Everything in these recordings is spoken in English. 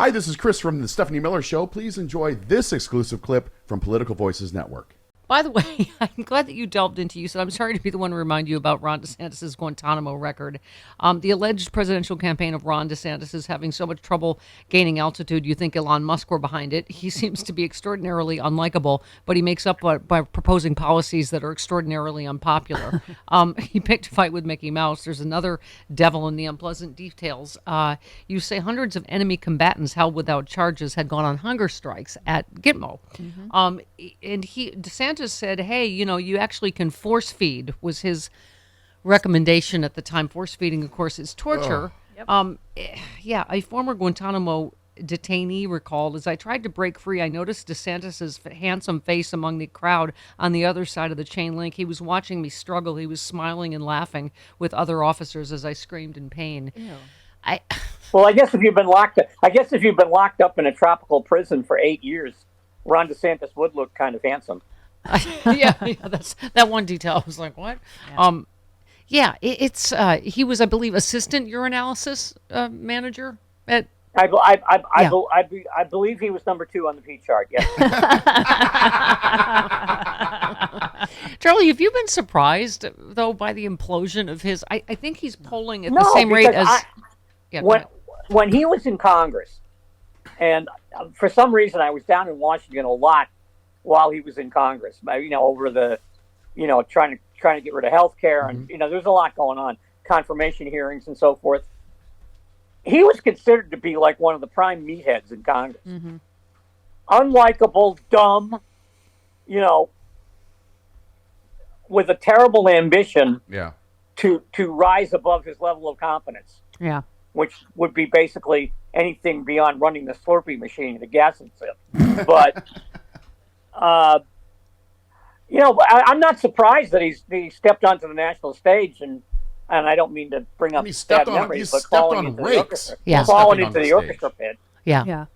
Hi, this is Chris from the Stephanie Miller Show. Please enjoy this exclusive clip from Political Voices Network. By the way, I'm glad that you delved into you. So I'm sorry to be the one to remind you about Ron DeSantis' Guantanamo record. The alleged presidential campaign of Ron DeSantis is having so much trouble gaining altitude. You think Elon Musk were behind it. He seems to be extraordinarily unlikable, but he makes up by proposing policies that are extraordinarily unpopular. He picked a fight with Mickey Mouse. There's another devil in the unpleasant details. You say hundreds of enemy combatants held without charges had gone on hunger strikes at Gitmo. And DeSantis said, hey, you actually can force feed, was his recommendation at the time. Force feeding, of course, is torture. A former Guantanamo detainee recalled, as I tried to break free, I noticed DeSantis's handsome face among the crowd on the other side of the chain link. He was watching me struggle. He was smiling and laughing with other officers as I screamed in pain. Well, I guess if you've been locked up in a tropical prison for 8 years, Ron DeSantis would look kind of handsome. That's that one detail. I was like, what? It's he was, I believe, assistant urinalysis manager at. I believe he was number 2 on the P chart. Yes. Charlie, have you been surprised though by the implosion of his? I think he's polling at the same rate as. When he was in Congress, and for some reason I was down in Washington a lot while he was in Congress, over the, trying to get rid of health care. And, there's a lot going on, confirmation hearings and so forth. He was considered to be like one of the prime meatheads in Congress. Unlikable, dumb, with a terrible ambition to rise above his level of competence. Yeah. Which would be basically anything beyond running the Slurpee machine at a gas and sip. But I'm not surprised that he stepped onto the national stage, and I don't mean to bring up bad memories, but falling into the orchestra pit. Yeah.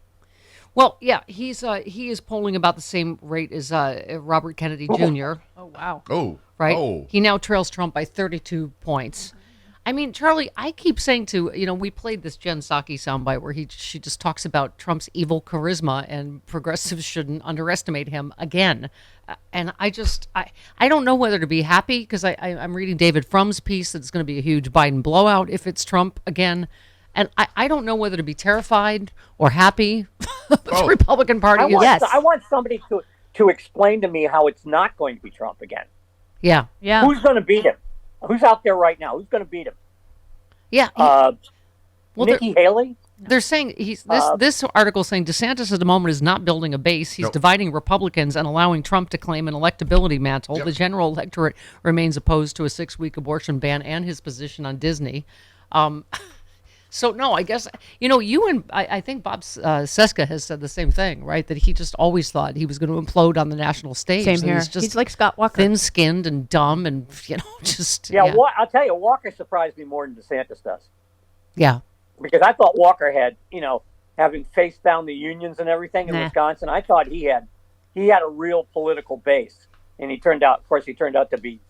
Well, he is polling about the same rate as Robert Kennedy Jr. Oh, wow. Oh, right. Oh. He now trails Trump by 32 points. I mean, Charlie, I keep saying we played this Jen Psaki soundbite where she just talks about Trump's evil charisma and progressives shouldn't underestimate him again. And I don't know whether to be happy because I'm reading David Frum's piece that it's going to be a huge Biden blowout if it's Trump again. And I don't know whether to be terrified or happy. The Republican Party I want somebody to explain to me how it's not going to be Trump again. Yeah. Who's going to beat him? Who's out there right now? Who's going to beat him? Yeah. Nikki Haley? They're saying this article saying DeSantis at the moment is not building a base. He's dividing Republicans and allowing Trump to claim an electability mantle. Yep. The general electorate remains opposed to a 6-week abortion ban and his position on Disney. So, no, I guess, you and I think Bob Seska has said the same thing, right? That he just always thought he was going to implode on the national stage. Same here. He's like Scott Walker. Thin-skinned and dumb and, just... Yeah. I'll tell you, Walker surprised me more than DeSantis does. Yeah. Because I thought Walker had, having faced down the unions and everything in Wisconsin, I thought he had a real political base. And he turned out to be,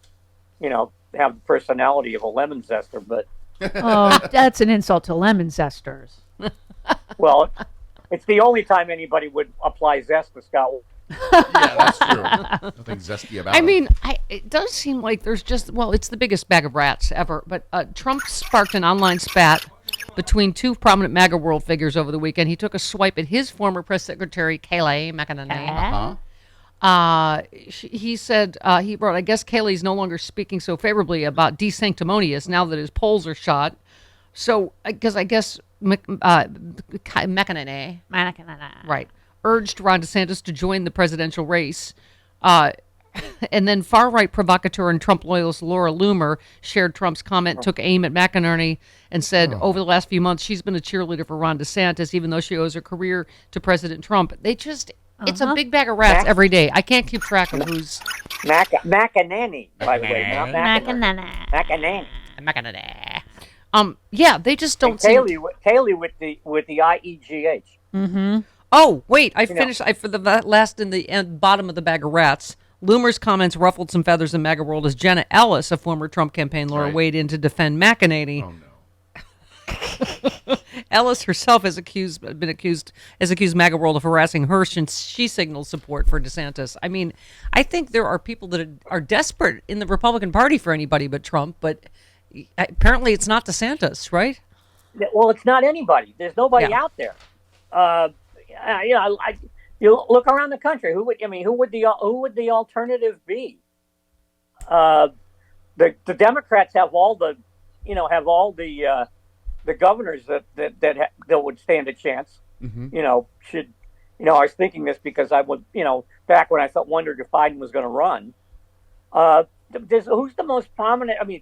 have the personality of a lemon zester, but... Oh, that's an insult to lemon zesters. Well, it's the only time anybody would apply zest to Scott. Yeah, that's true. Nothing zesty about it. I mean, it does seem like there's it's the biggest bag of rats ever. But Trump sparked an online spat between two prominent MAGA world figures over the weekend. He took a swipe at his former press secretary, Kayleigh McEnany. He said, he wrote, I guess Kayleigh's no longer speaking so favorably about DeSanctimonious now that his polls are shot. So, because I guess McEnany, right, urged Ron DeSantis to join the presidential race. And then far-right provocateur and Trump loyalist Laura Loomer shared Trump's comment, took aim at McInerney, and said over the last few months she's been a cheerleader for Ron DeSantis, even though she owes her career to President Trump. They just... It's a big bag of rats every day. I can't keep track of who's... McEnany, by the way. McEnany. Yeah, they just don't seem... Kayleigh with the IEGH. Mm-hmm. Oh, wait, finished... for the last in the bottom of the bag of rats, Loomer's comments ruffled some feathers in MAGA world as Jenna Ellis, a former Trump campaign lawyer, weighed in to defend McEnany. Oh, no. Ellis herself has accused MAGA World of harassing her since she signaled support for DeSantis. I mean, I think there are people that are desperate in the Republican Party for anybody but Trump, but apparently it's not DeSantis, right? Well, it's not anybody. There's nobody out there. You look around the country. Who would the alternative be? The Democrats have all the governors that would stand a chance. Mm-hmm. I was thinking this because I would, back when I wondered if Biden was going to run. Who's the most prominent? I mean,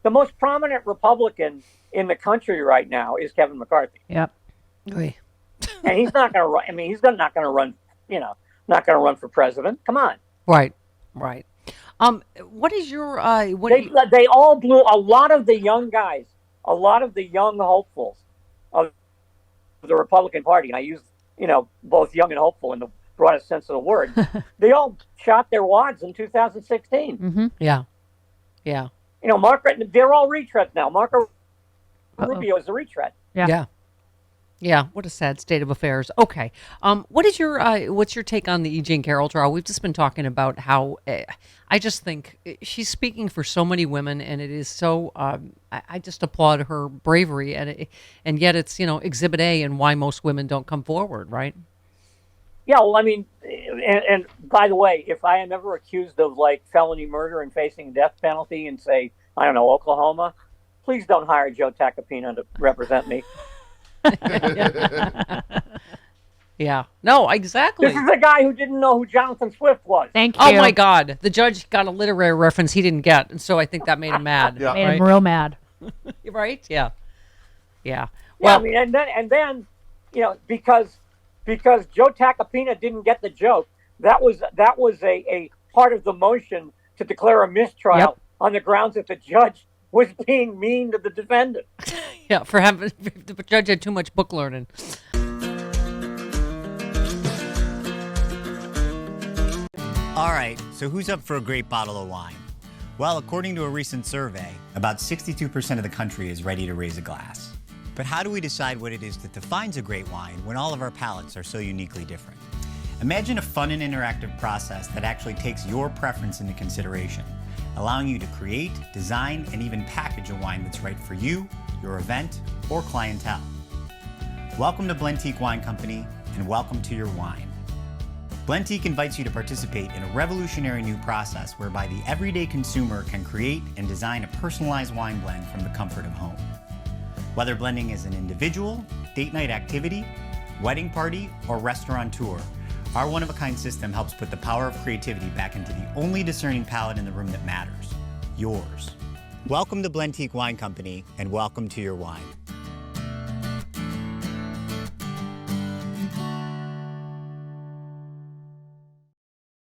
the most prominent Republican in the country right now is Kevin McCarthy. Yep. Oy. And he's not going to run. I mean, he's not going to run. Not going to run for president. Come on. Right. What is your? They all blew. A lot of the young guys, a lot of the young hopefuls of the Republican Party, and I use both young and hopeful in the broadest sense of the word. They all shot their wads in 2016. Mm-hmm. Yeah. They're all retreads now. Marco Rubio is a retread. Yeah. What a sad state of affairs. Okay. What's your take on the E. Jean Carroll trial? We've just been talking about how I just think she's speaking for so many women, and it is so. I just applaud her bravery, and yet it's Exhibit A and why most women don't come forward, right? Yeah. Well, I mean, and by the way, if I am ever accused of felony murder and facing death penalty in, say, I don't know, Oklahoma, please don't hire Joe Tacopina to represent me. Yeah. No, exactly. This is a guy who didn't know who Jonathan Swift was. Thank you. Oh my God. The judge got a literary reference he didn't get, and so I think that made him mad. Yeah. Made him real mad. Right? Yeah. Well, Well, I mean, and then because Joe Tacopina didn't get the joke, that was a part of the motion to declare a mistrial on the grounds that the judge was being mean to the defendant. yeah, the judge had too much book learning. All right, so who's up for a great bottle of wine? Well, according to a recent survey, about 62% of the country is ready to raise a glass. But how do we decide what it is that defines a great wine when all of our palates are so uniquely different? Imagine a fun and interactive process that actually takes your preference into consideration, allowing you to create, design, and even package a wine that's right for you, your event, or clientele. Welcome to Blentique Wine Company, and welcome to your wine. Blentique invites you to participate in a revolutionary new process whereby the everyday consumer can create and design a personalized wine blend from the comfort of home. Whether blending is an individual, date night activity, wedding party, or restaurant tour, our one-of-a-kind system helps put the power of creativity back into the only discerning palate in the room that matters, yours. Welcome to Blentique Wine Company, and welcome to your wine.